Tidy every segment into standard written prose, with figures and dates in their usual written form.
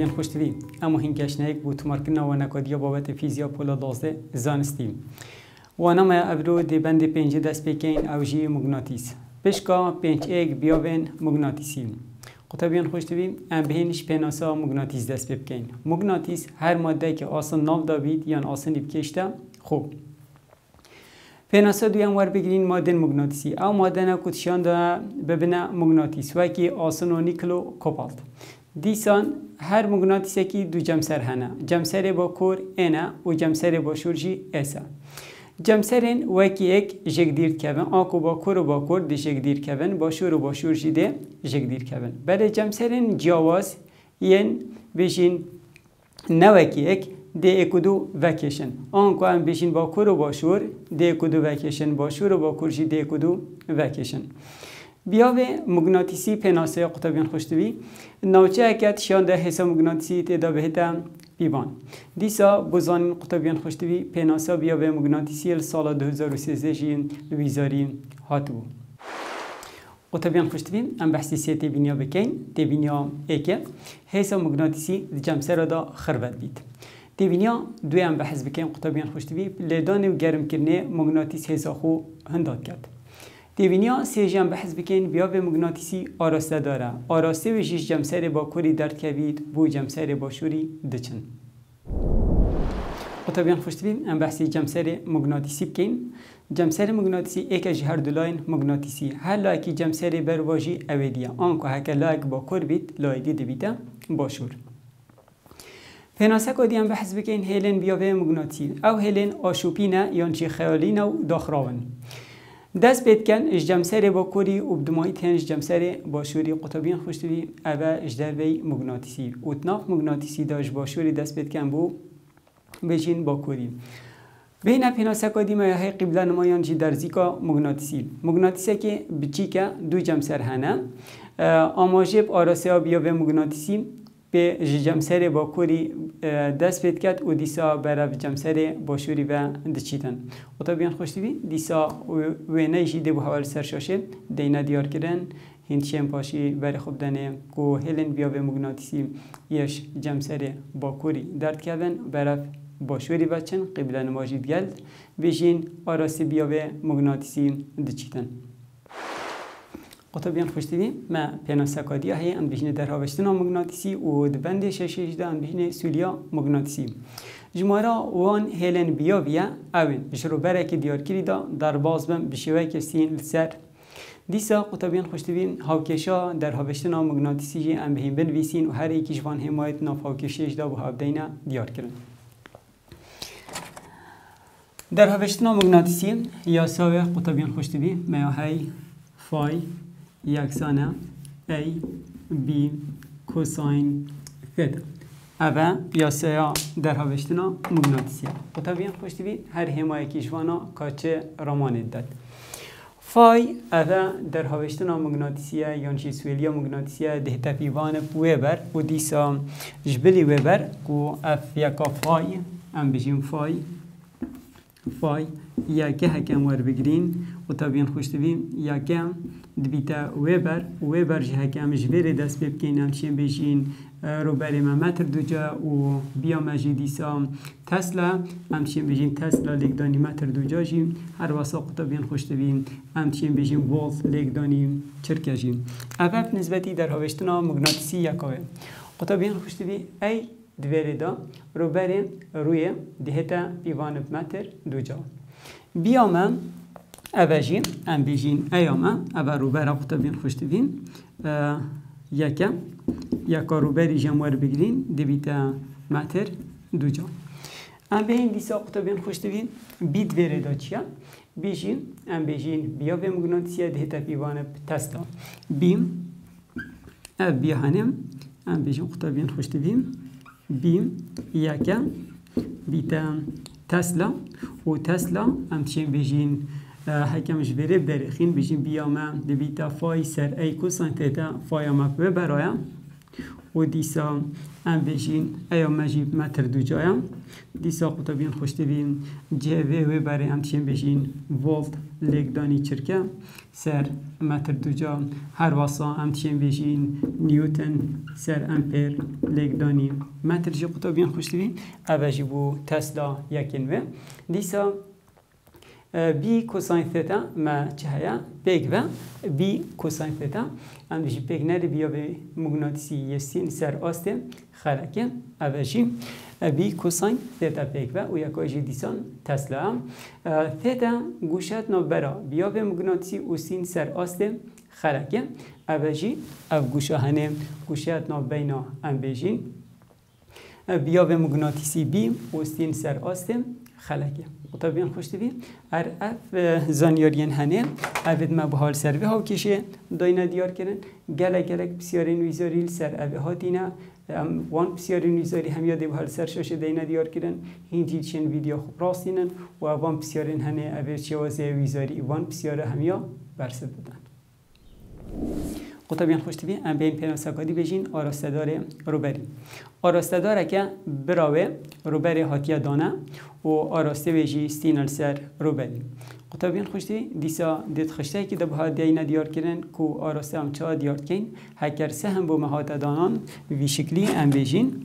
قطبین خوشتوی اما هنگش نیک بود تمرکن و نکادیا بابت فیزیا پولا دازده زانستیم و نام ابرو دی بند پنج دست بکین اوجی مغناطیس پشکا پنج ایک بیابن مغناطیسی قطبین خوشتوی ام بهینش پناسا مغناطیس دست بکین مغناطیس هر ماده که آسان ناف دابید یا آسانی بکشته خوب پناسا دویم ور بگیرین ماده مغناطیسی او ماده نکوتشان دا ببینه مغناطیس وکی آسان و نیکلو کوبالت دیسان هر مغناطیسی که دو جمسر هنه جمسر با کور اینه و جمسر با شورجی ایسه جمسرین وکی یک جگدیر کبن آکو با کور و با کور دی جگدیر کبن با شور و با شورجی دی جگدیر کبن بله جمسرین جواز ین بشین نوکی یک دی اکدو وکیشن آنکو هم بشین با کور و با شور دی اکدو وکیشن با شور و با کورجی دی اکدو وکیشن بیا به مغناطیسی پناسه قطبین خوشتوی نوچه اکت شان ده حسا مغناطیسی تدا بهتا بیوان دیسا بزانین قطبین خوشتوی پناسه بیا به مغناطیسی سال 2013 جین ویزاری هاتو قطبین خوشتوی ام بحثی سی تبینیا بکن تبینیا ایکه حسا مغناطیسی جمسر دا خربت بید تبینیا دوی ام بحث بکن قطبین خوشتوی لیدان و گرم کرنه مغناطیس حسا خو هنداد کرد دیوینیا سیجم بحث بکن بیا به مغناطیسی آراسته داره آراسته و جیش جمسر با کوری درد کوید بو جمسر با شوری دچن قطبیان خوشتبیم ام بحثی جمسر مغناطیسی بکن جمسر مغناطیسی ایک از هر دولاین مغناطیسی هر لایکی جمسر برواجی اویدیه آنکو هکه لایک با کور بید لایدی دبیده با شور پناسه کدی ام بحث بکن هیلن بیا به مغناطیسی او هیلن آشوپینه یانچی خیالین و داخراون دست بید کن اش جمسر با کوری و بدمایی تنش جمسر با شوری قطبین خوشتوی اوه اش در وی مغناطیسی اتناف مغناطیسی داشت با شوری دست بید کن بو بشین با کوری بین پناسه کدی ما های قبله نمایان جی درزیکا مغناطیسی که بچی که دو جمسر هنه آماجب آراسه ها بیا به مغناطیسی به جمسر با کوری دست بید کرد و دیسا برای جمسر با شوری و دچیدن و تا بیان خوشتوی دیسا و نیجیده بو حوال سرشاشه دینا دیار کردن هندشیم پاشی برای خوب دنه که هلن بیا به مغناطیسی یش جمسر با کوری درد کردن برای با شوری بچن قبل نماجید گلد بجین آراسی بیا به مغناطیسی دچیدن قطبیان خوشتوی ما پناسکادی هایی ان بهینه در هاوشتنا مغناطیسی و دبند ششش ده ان بهینه سولیا مغناطیسی جمارا وان هلن بیا بیا اوین جرو برای دیار کری دا در باز بم بشوی کسین لسر دیسا قطبیان خوشتوی هاوکشا در هاوشتنا مغناطیسی ان بهین بنویسین و هر یکی جوان حمایت ناف هاوکشش دا و هاودینا دیار کرن در هاوشتنا مغناطیسی یا ساوی قطبیان خوشتوی ما هی فای یکسانه A, B, کوساین فد اوه یا سیا در هاوشتنا مغناطیسیه قطبیان خوشتوی هر همایی کشوانا کاچه رامانید داد فای اوه در هاوشتنا مغناطیسیه یانچی سویلیا مغناطیسیه ده تفیوان ویبر و دیسا جبلی ویبر کو اف یکا فای ام بجیم فای یکه هکم ور بگرین و طبیعن خوشتوی یکم دبیتا ویبر جه هکم جویر دست ببکین همچین بجین رو بری متر دوجا و بیا مجیدیسا تسلا همچین بجین تسلا لگدانی متر دوجا جیم هر واسا طبیعن خوشتوی همچین بجین ولت لگدانی چرکه جیم اوه نسبتی در هاوشتنا مغناطیسی یکاوه طبیعن خوشتوی ای دویره دا رو بریم روی دهتا پیوان متر دوجا بیامم اوجین ام بیجین ایامه اوه رو برا قطبین خوشتوین یکا رو بری جموار بگیرین دویتا متر دوجا ام بیجین دیسا قطبین خوشتوین بید ویره دا چیا بیجین ام بیجین بیا به مغناطیسیه دهتا پیوان تستا بیم بیا هنم ام بیجین قطبین خوشتوین بیم یکا بیتا تسلا و تسلا همچین بجین حکمش بره برخین بجین بیامه دبیتا فای سر ای کوسان تیتا فای ما به برایم و دیسا ام بجین ایا مجیب متر دو جایم دیسا قطبین خوشتوین جهوه و برای هم تشین بجین ولت لگدانی چرکه سر متر دو جا هر واسا هم تشین بجین نیوتن سر امپر لگدانی متر جا قطبین خوشتوین اوجی بو تسلا یکین و دیسا بی کوساین ثتا ما چهیا پیک و بی کوساین ثتا ام بجی پیک نری بیا به مغناطیسی یسین سر آسته خلکه اوجی بی کوساین ثتا پیک و یکایجی دیسان تسلا ثتا گوشت نبرا بیا به مغناطیسی اوسین سر آسته خلکه اوجی اف گوشه هنه گوشت نبینا ام بجی بیا به مغناطیسی بی اوسین سر آسته خلکه قطبین خوشتوی ار اف زانیارین هنه اوید ما به حال سروی ها کشه داینا دیار کردن گلک بسیاری نویزاری سر اوی ها دینا وان بسیاری نویزاری هم یاده به حال سر شاشه داینا دیار کردن هینجی چند ویدیو خوب راستینن و وان بسیاری هنه اوی چوازه ویزاری وان بسیاری هم یا برسد بدن قطبین خوشتوی ام بین پناسکادی بجین آراستدار روبری آراستدار که براوه روبری هاتیه دانه و آراسته بجی ستینل سر روبری قطبین خوشتوی دیسا دید خشته که دبها دینا دیار کردن کو آراسته هم چه دیار کن هکر سهم بو مهات دانان وی شکلی ام بجین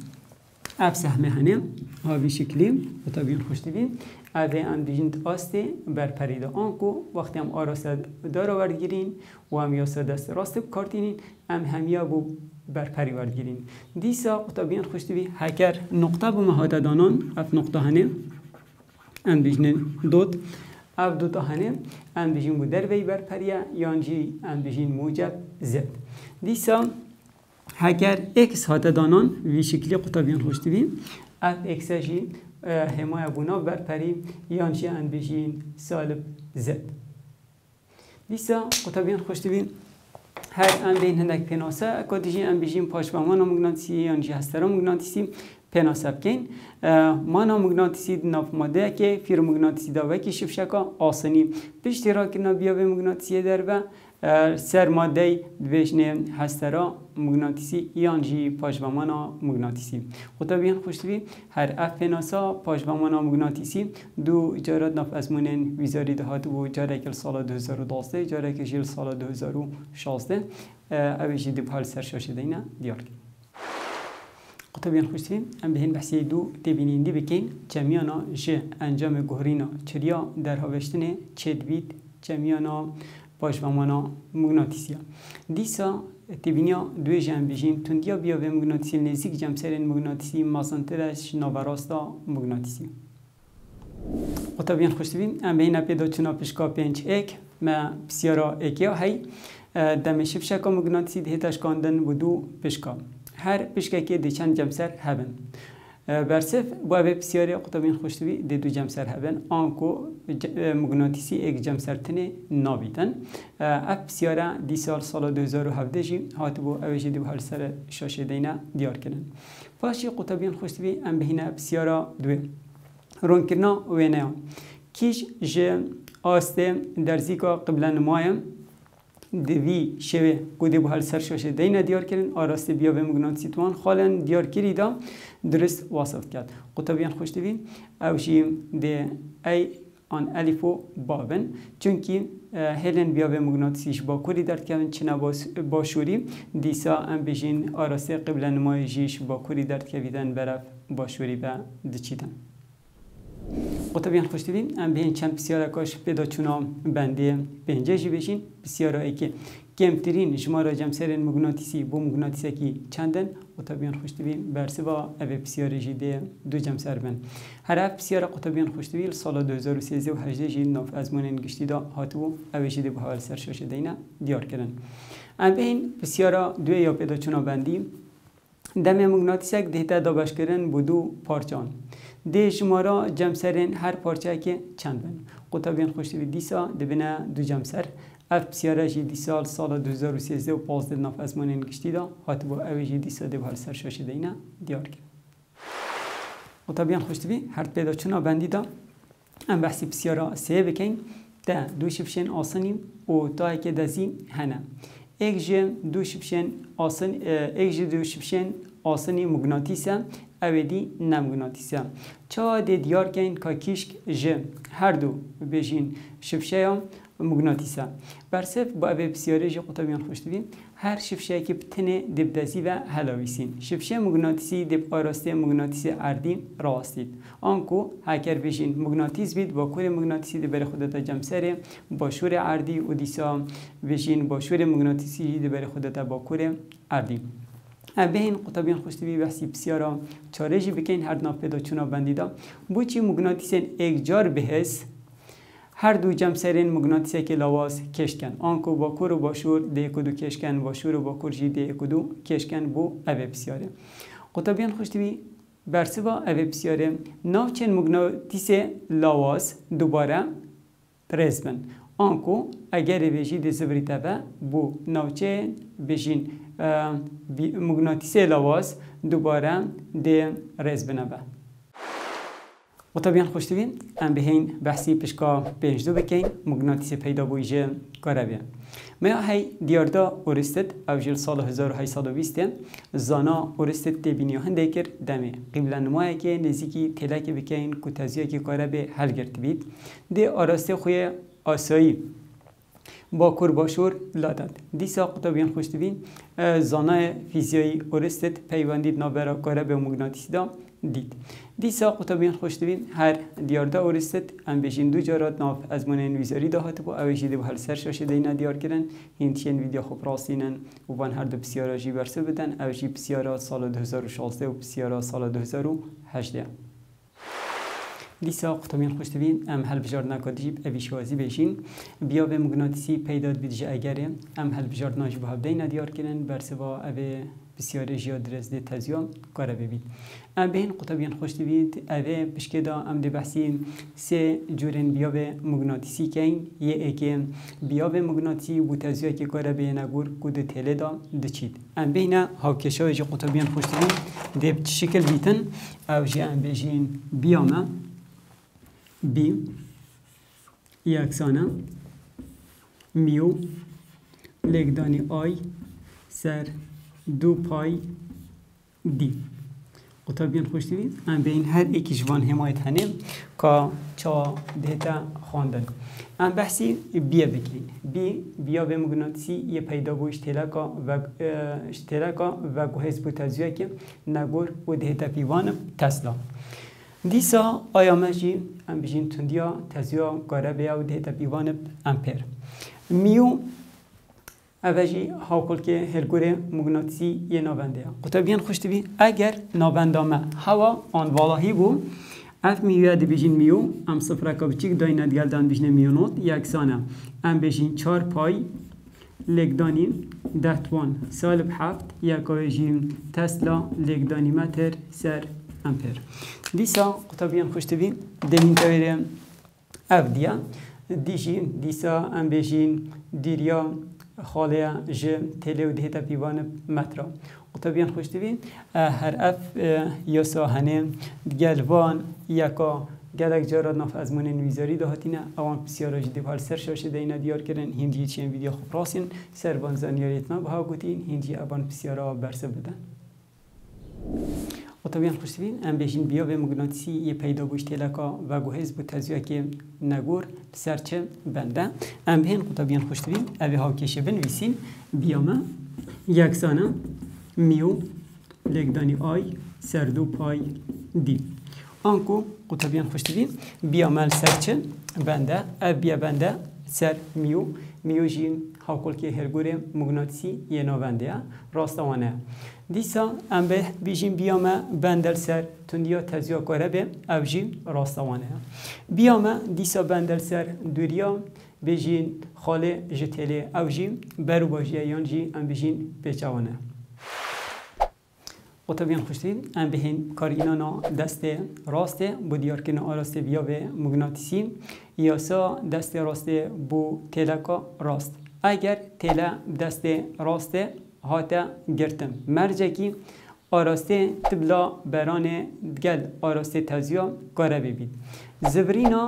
اف سهمه هنه ها وی شکلی قطبین خوشتوی اوه ام بجین آسته بر پریده آنکو وقتی هم آراسته دار آورد گیرین و هم یاسا دست راست کارتینین همیا بو بر پری ورد گیرین دیسا قطبین خوشتوی هکر نقطه بو مهات دانان اف نقطه هنه ام بجین دوت اف دوتا هنه ام بجین بو در وی بر پریه یانجی ام بجین موجب زد دیسا هکر اکس هات دانان وی شکلی قطبین خوشتوی اف اکس جی همای ابونا بر پری یانجی ام بجین سالب زد دیسا قطبین خوشتوی هر ام بین هندک پناسه اکادیجی ام بجین پاشبامان مغناطیسی یانجی هسترا مغناطیسی پناسه بکن مانا مغناطیسی ناف ماده که فیر مغناطیسی داوه که شفشکا آسانی پشتی را که نبیاوه مغناطیسی در و سر ماده دوشنه هسترا مغناطیسی یانجی پاشبامانا مغناطیسی قطبین خوشتوی هر اف پناسا پاشبامانا مغناطیسی دو جارت ناف ازمونن ویزاری دهات و جاره که سال 2012 جاره که جیل سال 2016 اویجی دی بحال سرشاشه دینا دیار کن قطبین خوشتوی ام بهین بحثی دو تبینیندی بکن جمعیانا جه انجام گهرینا چریا در هاوشتنه چید بید جمعیانا پاشبامانا مغناطیسیا دیسا تبینیا دوی جمع بجین تندیا بیا به مغناطیسی نزدیک جمع سرین مغناطیسی ماسانترش نواراستا مغناطیسی قطبین خوشتوین ام بهین پیدا چنا پشکا 5 اک ما بسیارا اکیا هی دم شفشکا مغناطیسی دهتاش کاندن بودو پشکا هر پشکا که دی چند جمع سر هبن برسف با به بسیاری قطبین خوشتوی دی دو جمع سر هبن آنکو مغناطیسی یک جمع سر تنه نابیدن اف بسیاره دی سال 2017 جی هات بو اویجی دی بحال سر شاشه دینا دیار کنن پاشی قطبین خوشتوی ام بهینه بسیاره دوی رون کرنا وینه کیش جه آسته درزیکا قبل نمایم دوی شوه گودی بحال سر شاشه دینا دیار کردن آراسته بیا به مغناطیسی توان خالن دیار کری دا درست واسط کرد قطبین خوشتوی اوشی ده ای آن الفو بابن چونکی هلن بیا به مغناطیسیش با کوری درد کردن چنا باشوری دیسا ام بجین آراسته قبل نمایشیش با کوری درد کردن برف باشوری با دچیدن قطبین خوشتوی ام بهین چند بسیار کاش پیدا چونا بنده پنجه جی بشین بسیار ای که کمترین شماره جمسرین مغناطیسی بو مغناطیسی کی چندن قطبین خوشتوی برسه با اوه بسیار جیده دو جمسر بن هر اف بسیار قطبین خوشتوی سال 2013 و 18 جی ناف ازمونین گشتی دا هاتو اوه جیده بو حال سرشاشه دینا دیار کردن ام بهین بسیار دوی یا پیدا چونا بندی دم مغناطیسک دهتا دابش کردن بودو پارچان ده شماره جمسرین هر پارچه که چند بن قطبین خوشتوی دیسا دبنه دو جمسر اف بسیاره جی دی سال 2013 و 15 ناف ازمونین گشتی دا هات با اوی جی دی ساده بحال سرشاشه دینا دیار کرد قطبین خوشتوی هر پیدا چنا بندی دا ام بحثی بسیاره سه بکن ده دو شفشن آسانیم و تا که دزی هنه یک جه دو شبشن آسن یک جه دو شبشن آسنی مغناطیسه اویدی نمغناطیسه چا دیار کن که کیشک جه هر دو بجین شبشه مغناطیسه برسف با اوی بسیاری جه قطبیان خوشت بین هر شبشه که بتنه دبدازی و هلاویسین شبشه مغناطیسی دب آراسته مغناطیسی اردی راستید آنکو هکر بجین مغناطیس بید با کور مغناطیسی دبر خودتا جمسره با شور اردی و دیسا بجین با شور مغناطیسی دبر خودتا با کور اردی بین قطبیان خوشتوی بحثی بسیارا چارجی بکن هر ناف پیدا چونا بندیدا بو چی مغناطیسین یک جار بهس هر دو جمسرین مغناطیسی که لاواز کشکن آنکو با کور و با شور ده کدو کشکن با شور و با کور جی ده کدو کشکن بو اوه بسیاره قطبیان خوشتوی برسوا اوه بسیاره ناوچن مغناطیس لاواز دوباره رزبن آنکو اگر بیجی ده زبری تبه بو ناوچن بیجین مغناطیس لاواز دوباره ده رزبنه به و طبیعا خوشتوین ام بهین بحثی پشکا پنج دو بکین مغناطیس پیدا بویجه کاره بیان ما هی دیاردا اورستد اوجل سال 1820 زانا اورستد تبینیو هنده کر دمه قبل نمایه که نزیکی تلک بکین کتازیه که کاره به حل گرد بید ده آراسته خوی آسایی با کرباشور لادد دیسا قطبیان خوشتوین زانای فیزیایی اورستد پیوندید نابرا کاره به مغناطیس دا دید دیسا قطبیان خوشتوین هر دیاردا اورستد ام بجین دو جارات ناف از من نویزاری دهات بو اویجیده بو هل سر شاشه دینا دیار کردن هینتین ویدیو خوب راستینن و وان هر دو بسیارا جی برسه بدن اویجی بسیارا سال 2016 و بسیارا سال 2018 دیسا قطبیان خوشتوین ام هل بجار نکادیب اویشوازی بشین بیا به مغناطیسی پیداد بیدجه اگره ام هل بجار ناش به هفته ندیار کردن برسوا اوی بسیاری جیا درزده تزیام کاره ببید ام بین قطبیان خوشتوید اوی پشکدا ام ده بحثی سه جورن بیا به مغناطیسی کین یه اگه بیا به مغناطیسی بو تزیا که کاره به نگور کود تله دا دچید ام بین هاکشای جی قطبیان خوشتوید ده شکل بیتن او جی ام بجین بیامه بی یکسانه میو لگدانی آی سر دو پای دی قطبیان خوشتوید ام بین هر ایکی جوان حمایت هنیم که چا دهتا خواندن ام بحثی بیا بگین بیا به مغناطیسی یه پیدا بو اشتراکا و گوهز بو تزیه که نگور و دهتا پیوان تسلا دیسا آیامجی ام بجین تندیا تزیا گاره بیا و دهتا پیوان امپر میو اوجی هاکل که هرگوره مغناطیسی یه نابنده قطبیان خوشتوی اگر نابندامه هوا آن والاهی بو اف میوه دی بجین میو ام صفر که بچیک داینه دیگلدان بجنه میونوت یکسانه ام بجین 4 پای لگدانین دهتوان سالب هفت یکاویجی تسلا لگدانی متر سر امپر دیسا قطبیان خوشتوی دمین تویره اف دیا دیسا ام بجین دیریا خاله ج تله و دهتا پیوان مترا قطبیان خوشتوین هر اف یا ساهنه گلوان یکا گلک جارات ناف از من نویزاری دهاتینه اوان بسیارا جدی بحال سر شاشه دینا دیار کردن هندی چین ویدیو خوب راسین سر بانزانیاریت ما بها گوتین هندی ابان بسیارا برسه بدن قطبیان خوشتوین ام بجین بیا به مغناطیسی یه پیدا بوش تلکا و گوهز بود تزیه که نگور سرچه بنده ام بین قطبیان خوشتوین اوی ها کشه بنویسین بیامه یکسانه میو لگدانی آی سردو پای دی آنکو قطبیان خوشتوین بیامل سرچه بنده او بیا بنده سر میو جین هاکل که هرگوره مغناطیسی یه نابنده راستوانه دیسا ام به بیجیم بیامه بندل سر تندیا تزیا کاره به او جین راستوانه بیامه دیسا بندل سر دوریا بیجین خاله جتله او جین برو باجیه یان جی ام بیجین پیچوانه قطبیان خوشتین ام بهین کارگینانا دست راسته بو دیار کنه آراسته بیا به مغناطیسی یاسا دست راسته بو تلکا راست اگر تله دست راسته هاته گرتم مرجه کی آراسته تبلا برانه گل آراسته تزیا کاره ببید زبرینا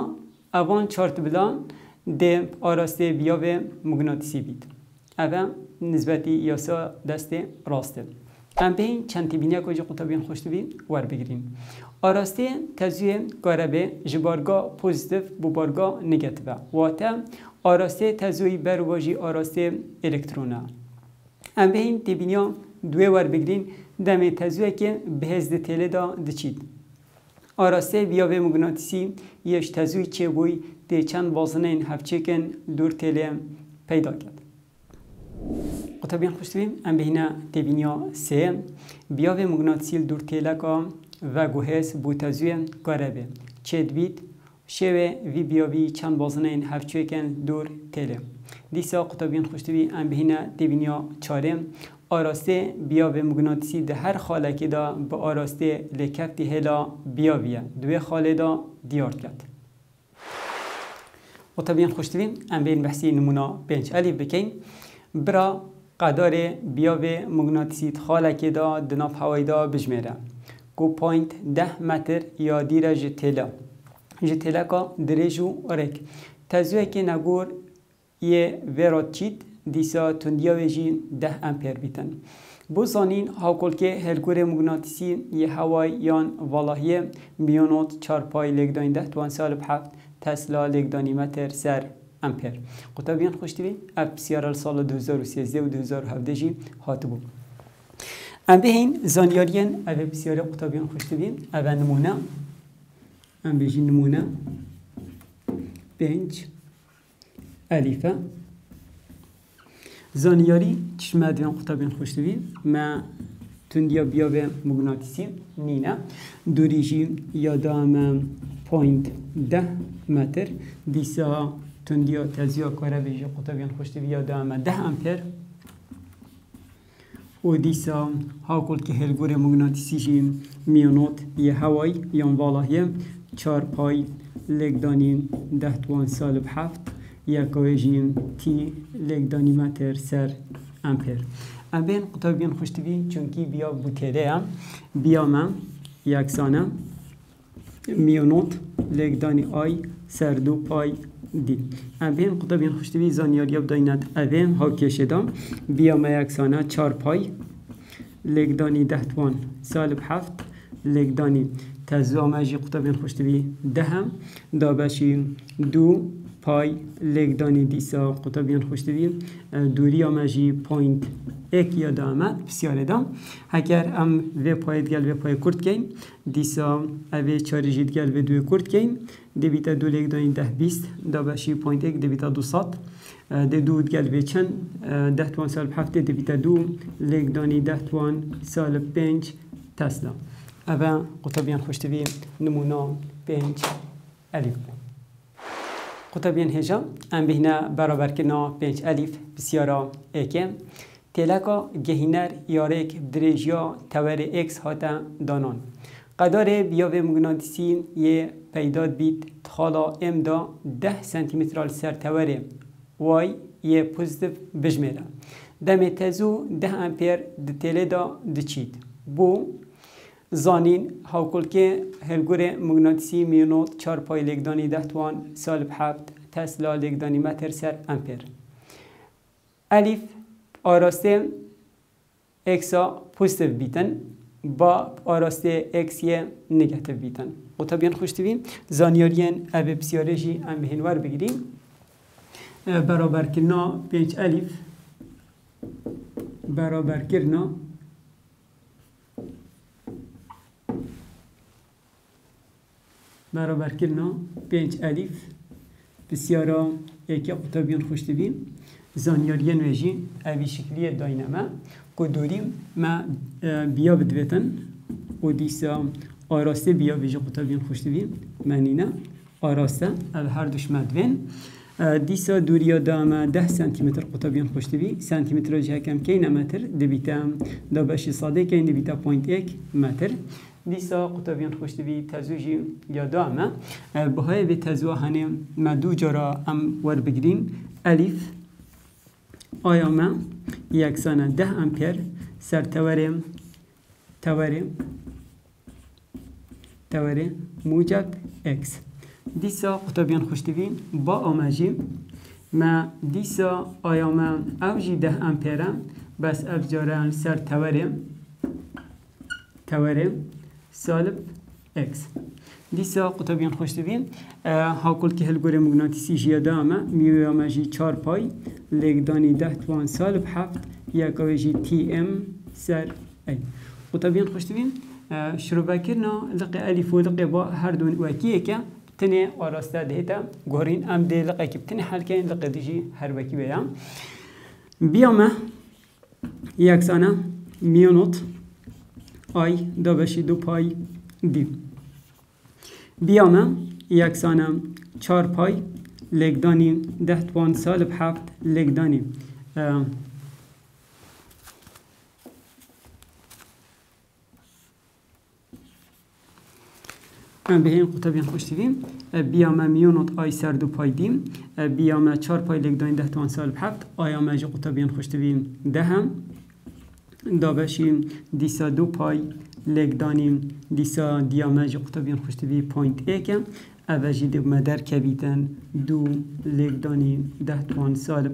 اوان چارت بلان ده آراسته بیا به مغناطیسی بید اوه نسبتی یاسا دست راسته. ام بین چند تبینی کجا قطبین خوشت بین ور بگیریم. آراسته تزوی گاربه جبارگا پوزیتیف ببارگا نگاتیو. واتا آراسته تزوی برواجی آراسته الکترونا. ام بین تبینی دوی ور بگیرین دم تزوی که بهزد تله دا دچید. آراسته بیاوه مغناطیسی یش تزوی چه بوی ده چند وازنین هفچکن دور تله پیدا کرد. قطبین خوشتویم ام بهینه تبینیا سه بیاوه مغناطیسی دور تله که و گوهس بو تزوی گاربه چه دوید شوه وی بیاوی چند وازنین هفچکن دور تله. دیسا قطبین خوشتوی ام بهینه تبینیا چهارم آراسته بیاوه مغناطیسی ده هر خاله که دا به آراسته لکفتی هلا بیاویه دوی خاله دا دیار کرد. و طبیعا خوشتویم ام بین بحثی نمونا 5 الف بکن برا قدار بیاوه مغناطیسی خاله که دا دناف هوای دا بجمیره کو پوینت 10 متر یا دیره جتلا جتلا که دریجو رک تزوی که نگور یه ورات چید دیسا تندیا ویجی 10 امپیر بیتن. بو زانین هاکل که هرگور مغناطیسی یه هوای یان والاهی میونوت 4 پای لگدانی 10 توان سالب 7 تسلا لگدانی متر سر امپیر. قطبیان خوشتوی اب بسیار سال 2013 و 2017 جی هاتو بود. ام بهین زانیارین اب بسیار قطبیان خوشتوی اب نمونه ام بهجی نمونه 5 الفه زانیاری چشمه دیان قطبین خوشتوی ما تندیا بیاوه مغناطیسی نینه دوریجی یادام پوینت 10 متر دیسا تندیا تزیا کاره بیجی قطبین خوشتوی یادام 10 امپیر و دیسا هاکل که هلگور مغناطیسی جی میونوت یه هوای یان والاهی 4 پای لگدانی 10 توان سالب 7 یا کویجین تی لگدانی متر سر امپیر. ام بین قطبین خوشتوی چونکی بیا بوتره بیا من یکسانه میونوت لگدانی آی سر 2 پای دی. ام بین قطبین خوشتوی زانیاری بداینت اویم ها کشیدم بیا من یکسانه 4 پای لگدانی 10 توان سالب 7 لگدانی تزامجی قطبین خوشتوی دهم دابشی 2 پای لگدانی دیسا قطبیان خوشتوی دوری آمجی پوینت 1 یا دامه بسیار دام اگر ام و پایت گل و پای کرد کن دیسا اوه چاری گل و 2 کرد کن دیویتا 2 لگدانی 10 20 دابشی پوینت 1 دیویتا 200 ده دود گل و چند 10 توان سالب 7 دیویتا 2 لگدانی 10 توان سالب 5 تسلا. اوه قطبیان خوشتوی نمونا 5 الف. قطبین هجا ام بهنا برابر کنا 5 الف بسیارا اکم تلکا گهینر یارک درجیا تور اکس هاتا دانان قدار بیاوه مغناطیسی یه پیداد بیت خالا ام دا 10 سانتیمتر سر تور وای یه پوزیتیف بجمیره دم تزو 10 امپیر د تله دا دچید بو زانین هاکل که هلگور مغناطیسی میونوت 4 پای لگدانی 10 توان سالب 7 تسلا لگدانی متر سر امپیر. الف آراسته اکسا پوزیتیف بیتن با آراسته اکسی نگاتیو بیتن. قطبیان خوشتویم زانیارین او بسیارجی ام بهنور بگیریم برابر کرنا 5 الف برابر کرنا برابر کرنا 5 الف بسیارا یکی قطبیان خوشتویم زانیارین ویجی اوی شکلی داینامه که دوریم ما بیا بدویتن و دیسا آراسته بیا ویجی قطبیان خوشتویم منینه آراسته او هر دوش مدوین دیسا دوریا دامه 10 سانتیمتر قطبیان خوشتوی سانتیمتر جه کم کینه متر دبیتا دا باشی ساده کین دبیتا 0.1 متر دیسا قطبیان خوشتوی تزوجی یا دامه بهای به تزوه هنه ما دو جارا ام ور بگیریم الف آیامه یکسانه 10 امپیر سر توره موجب اکس دیسا قطبیان خوشتوی با آمجی ما دیسا آیا ما او جی 10 امپیره بس اف جاره سر تورم سالب اکس. دیسا قطبیان خوش دوین ها کل که هلگوره مغناطیسی جیه دامه میوه جی 4 پای لگدانی 10 توان سالب 7 یکاوی جی تی ام سر ای. قطبیان خوش دوین شروع بکرنا لقی الف و لقی با هر دون وکیه که تنه آراسته دهتا گورین ام ده لقی که تنه حل کن لقی دیجی هر وکی بیام بیامه یکسانه میونوت آی دا بشی 2 پای دی بیامه یکسانه 4 پای لگدانی 10 توان سالب 7 لگدانی به این قطبیان خوش دیدیم بیامه میونوت آی سر 2 پای دیم بیامه 4 پای لگدانی 10 توان سالب 7 آیامه جا قطبیان خوش دیدیم 10 هم دا بشیم دیسا 2 پای لگدانیم دیسا دیامه جا قطبیان خوش دیدیم پوینت ایکم اوجی دو مدر کبیتن 2 لگدانی 10 توان سالب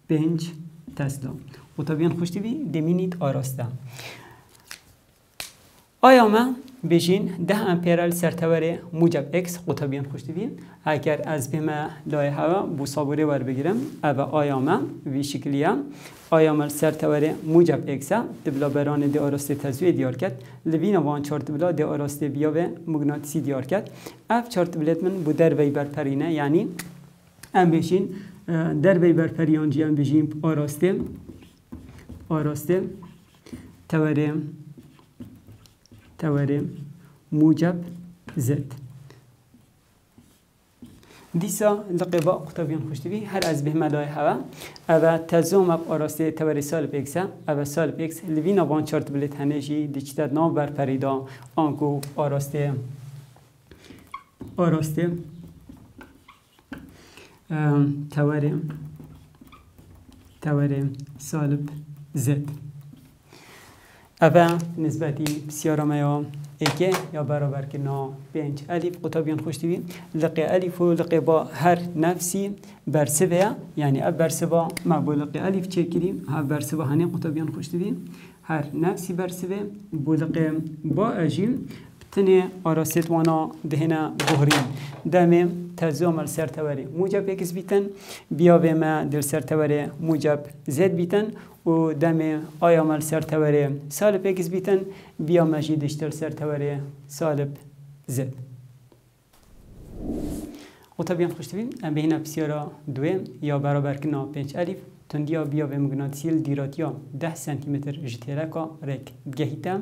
5 تسلا قطبیان خوش دیدیم دمینید آراسته آیامه بجین 10 امپیرال سرتوره موجب اکس قطبیان خوش دیدین اگر از بما لای هوا بو صابوره ور بگیرم او آیامه وی شکلیه آیامه سرتوره موجب اکس دبلا بران دی آراسته تزوی دیار کرد لبین وان چارت بلا دی آراسته بیاوه مغناطیسی دیار کرد اف چارت بلت من بو در وی برپرینه یعنی ام بجین در وی برپریان جی ام بجین آراسته توره موجب زد دیسا لقبا قطبیان خوشتوی هر از به ملای هوا او تزوم اب آراسته توری سالب اکس او سالب اکس لوین وان چارت بلیت هنجی دیچتر نام بر پریدا آنکو آراسته توری سالب زد اوه نسبتی بسیارمه ایکه یا برابر که نا 5 الف قطبیان خوش دیویم لقی الف و لقی با هر نفسی برسبه یعنی اب برسبه ما با لقی الف چه کریم ها برسبه هنه قطبیان خوش دیویم هر نفسی برسبه با لقی با اجیم تنه آراست وانا دهنا بحرین دم تزوم سرتوری موجب اکس بیتن بیاوه ما در سرتوری موجب زد بیتن و دم آیامل سرتوری سالب اکس بیتن بیا مجی دشتر سرتوری سالب زد و طبیعا خوش دویم ام بهینا بسیارا دویم یا برابر کنا 5 الف تندیا بیا به مغناطیسی دیراتیا 10 سانتی متر جتیرکا رک گهیتا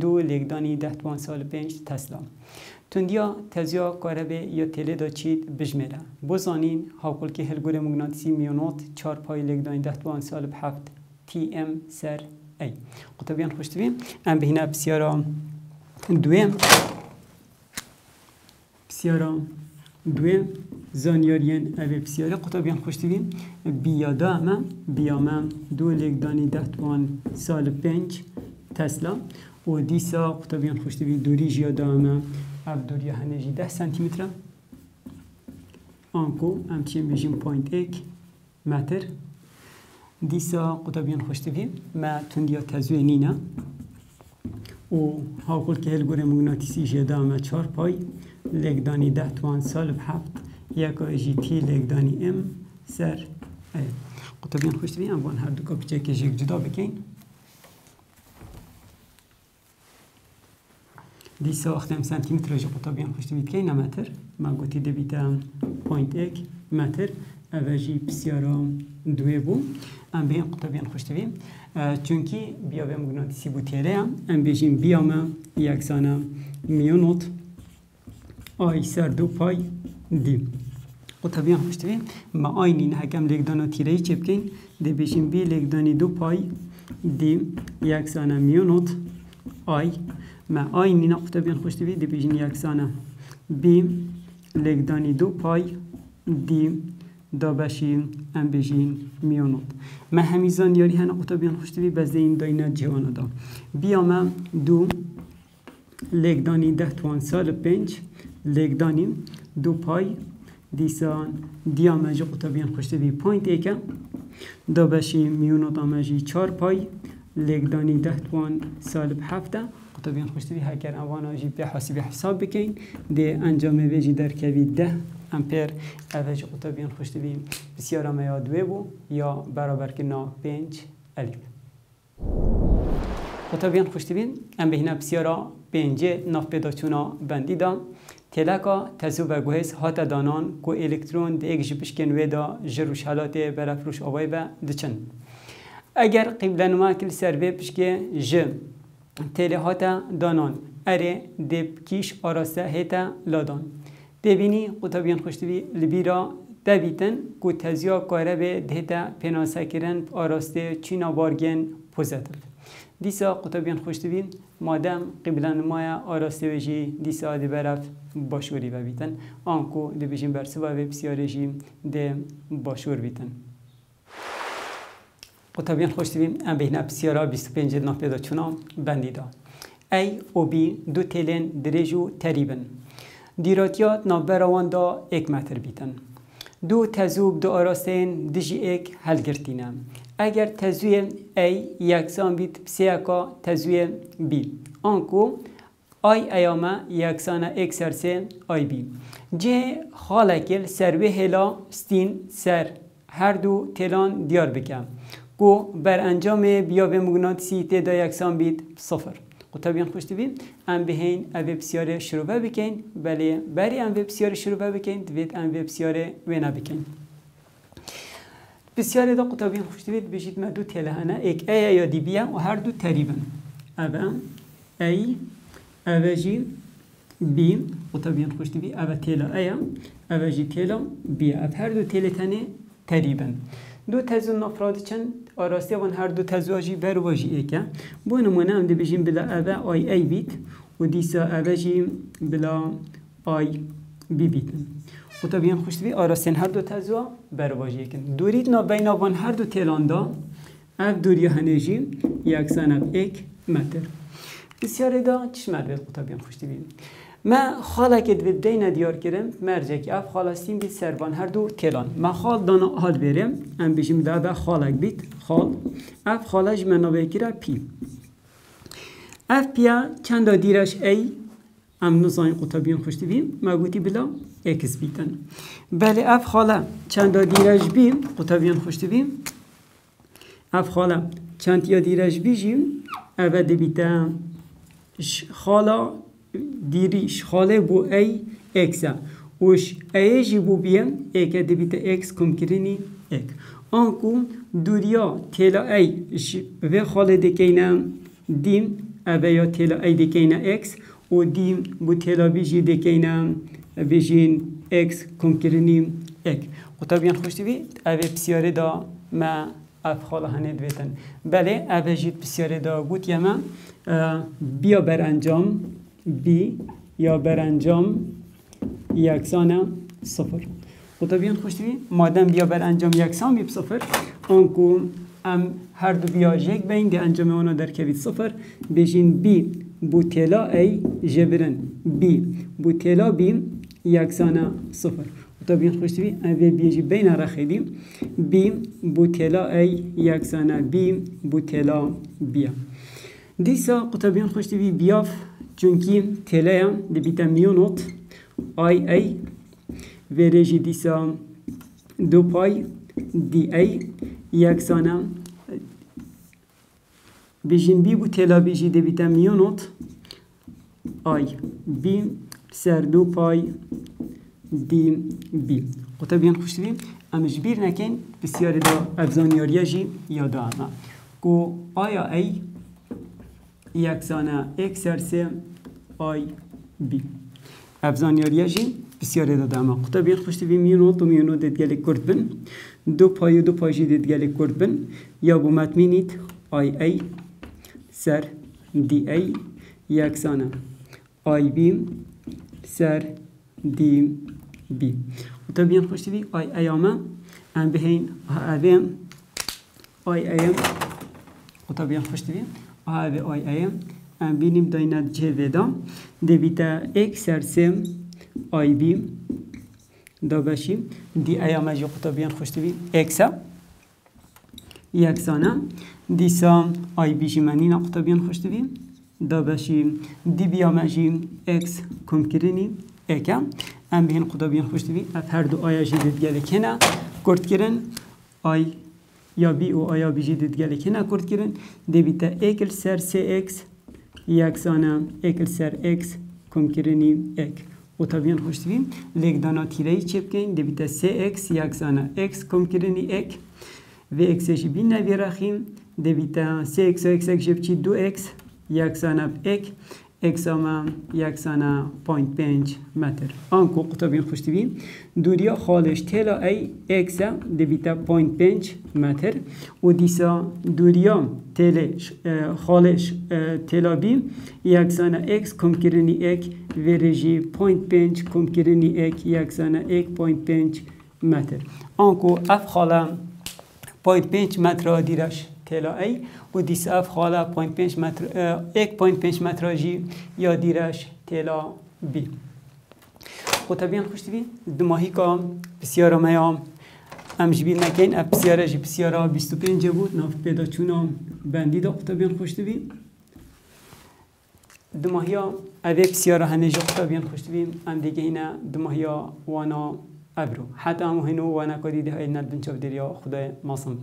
2 لگدانی 10 توان سالب 5 تسلا تندیا تزیا کاربه یا تله دا چید بجمره بزانین هاکل که هلگور مغناطیسی میونوت 4 پای لگدانی 10 توان سالب 7 تی ام سر ای قطبیان خوش دویم ام بهینا بسیارا دویم زانیارین اوه بسیاره قطبیان خوش دویم بیامه 2 لگدانی 10 توان سالب 5 تسلا و دیسا قطبیان خوش دویم دوری جیا دامه او دوری هنجی 10 سانتی متر آنکو ام چیم بیجیم 0.1 متر دیسا قطبیان خوش دویم ما تندیا تزوی نینه و هاکل که هلگوره مغناطیسی جیا دامه 4 پای لگدانی 10 توان سالب 7 یک آجی تی لگدانی ام سر ای قطبیان خوش دویم ام وان هر دو کپیچه که جیگ جدا بکن دیسا اختم سانتی متر جی قطبیان خوش دوید که متر ما گوتی دبیتم 0.1 متر اوجی بسیارا دوی بو ام به این قطبیان خوش دویم چونکی بیا به مغناطیسی بو تیره ام بیجیم بیامه یکسانه میونوت آی سر 2 پای دی قطبیان خوش دویم ما آینی نحکم لگدانا تیرهی چه بکن دی بیشیم بی لگدانی 2 پای دی یکسانه میونوت آی ما آینی نا قطبیان خوش دویم دی بیشیم یکسانه بی لگدانی 2 پای دی دا بشیم ام بیشیم میونوت ما همیزان یاری هنه قطبیان خوش دویم بزده این داینه جوانا دا بیامه 2 لگدانی 10 توان سالب 5 لگدانی 2 پای دیسان دیا مجی قطبیان خوشتی بی پوینت ایکا دا بشی میونات آمجی 4 پای لگدانی 10 توان سالب 7 قطبیان خوشتی بی هکر اوانا جی به حسابی حساب بکن ده انجام بیجی در کوی 10 امپر اوج قطبیان خوشتی بی بسیار ما یا 2 بو یا برابر کنا 5 الف قطبیان خوشتی بی ام بهینه بسیارا 5 ناف پیدا چونا بندی دا تلکا تزو و گوهز هات دانان کو الکترون ده ایک جبشکن ویدا جروش حالات برافروش آوای با دچن اگر قبل نما کل سربه پشکه ج تله هات دانان اره دب کیش آراسته هتا لادان دبینی قطبیان خوشتوی لبیرا دویتن کو تزیا کاره به دهتا پناسه کرن آراسته چینا بارگن پوزتف دیسا قطبیان خوشتوی مادم قبلا مایا آراسته ویجی دیسا دی برف باشوری ببیتن آنکو دی بجیم برسوا و بسیاری جی دی باشور بیتن قطبیان خوشتوی ام بهنه بسیارا 25 ناف پیدا چونا بندی دا ای او بی دو تلین دریجو تریبن دیراتیات ناف براوان دا 1 متر بیتن دو تزوب دو آراستین دجی 1 هلگرتینه اگر تزوی ای یکسان بیت بسیاکا تزوی بی آنکو آی ایامه یکسانه ایک سرسه آی بی جه خالکل سروی هلا ستین سر هر دو تلان دیار بکم گو بر انجام بیا به مگناطیسی تدا یکسان بیت 0 قطبیان خوشتی بید ام بهین اوی بسیار شروع بکن بله بری ام بسیار شروع بکن دوید ام بسیار وینا بکن بسیار دا قطبیان خوشتی بید بجید ما دو تلهانه ایک ای یا دی بیم و هر دو تریبن اوه ای اوه جی بی قطبیان خوشتی بید اوه تلا ای اوه جی تلا بی اوه هر دو تلتانه تریبن دو تزو نفراد چند آراستی وان هر دو تزو آجی بر واجی ایکه بو نمونه هم دی بجیم بلا اوه آی ای بیت و دیسا اوه جی بلا آی بی بیتن قطبیان خوشتی بی آراستین هر دو تزو بر واجی کن دورید نا بین وان هر دو تلان دا اف دوری هنجی یکسان اف 1 متر بسیار دا چشمر بید قطبیان خوشتی بی ما خاله که دوید دینا دیار کرم مرجع که اف خالستیم بید سربان هر دو تلان ما خال دانا حال برم ام بشیم دا به خالک بید خال اف خالش من نوی کرا پی اف پیا چند دا دیرش ای ام نزاین قطبیان خوشتی بیم ما گوتی بلا اکس بیتن بله اف خاله چند دا دیرش بیم قطبیان خوشتی بیم اف خاله چند یا دیرش بیجیم اوه دی بیتن خاله دیریش خاله بو ای اکسه وش ای جی بو بیم ایکه دی بیتن اکس کم کرنی ایک آنکو دوریا تلا ای و خاله دکینه دیم اوه یا تلا ای دکینه اکس و دیم بو تلا بیجی دکینه بیجین اکس کم کرنی ایک قطبیان خوشتی بی اوه بسیاره دا ما اف خاله هنه دویتن بله اوه جید بسیاره دا گوت یما بیا بر انجام بی یا بر انجام یکسان 0 قطبیان خوشتی بی مادم بیا بر انجام یکسان بی 0 آنکو ام هر دو بیا جک بین ده انجام اونا در کوید 0 بیشین بی بوتلا ای جبرن بی بوتلا بی یکسان 0 قطبیان خوشتی بی اوه بیجی بین رخیدی بی بوتلا ای یکسان بی بوتلا بیا دیسا قطبیان خوشتی بی بیاف چونکی تلایا دی بیتا میونوت آی ای و رژی دیسا 2 پای دی ای یکسانه بیجین بی بو تلا بیجی دی بیتا میونوت آی بی سر 2 پای دی بی قطبیان خوشتی بی امش بیر نکن بسیار دا افزانیاریا جی یادا اما کو آیا ای یکسانه ایک سرسه آی بی افزانیاریا جی بسیار داده اما قطبیان خوشتی بی میونوت و میونوت دیدگلی کرد بن 2 پای و 2 پای جی دیدگلی کرد بن یا بو متمینید آی ای سر دی ای یکسانه آی بی سر دی بی قطبیان خوشتی بی آی ایامه ام بهین اویم آی ایم قطبیان خوشتی بی آی ایم ام بینیم داینت جه ودا دی بیتا 1 سرسه آی بی دا بشی دی ایام اجی قطبیان خوشتوی اکسا یکسانه دیسا آی بیشی منین قطبیان خوشتوی دا بشی دی بیام اجی اکس کم کرنی اکا ام بهین قطبیان خوشتوی اف هر دو آیا جی دیدگلی کنه کرد کرن آی یا بی و آیا بی جی دیدگلی کنه کرد کرن دی بیتا اکل سر سی اکس یکسانه اکل سر اکس کم کرنی اک و طبیعاً خوشتویم لیک دانا تیرهی چه بکن دی بیتا سی اکس یکسانه اکس کم کرنی اک و اکسش بین نوی رخیم دی بیتا سی اکس و اکس اک جب چی دو اکس یکسانه اک اکساما یکسانه 0.5 متر آنکو قطبیاً خوشتویم دوریا خالش تلا ای اکسا دی بیتا 0.5 متر و دیسا دوریا خالش تلا بی یکسانه اکس کم کرنی اک و رژی 0.5 کم کرنی اک یکسانه 1.5 متر آنکو اف خاله 0.5 متر دیرش تلا ای و دیس اف خاله 0.5 متر 1.5 متر جی یا دیرش تلا بی و طبیعاً خوشتوی دماهی که بسیار میام امجبیر نکن اف بسیاره جی بسیاره 25 بود ناف پیدا چونا بندی دا طبیعاً خوشتوی دماهی ها اوه بسیاره هنجا طبیعاً خوشتوی ام دیگه اینه دماهی ها وانا ابرو حتی همو هنو وانا کدیده های ندبن چاو دریا خدای ماسم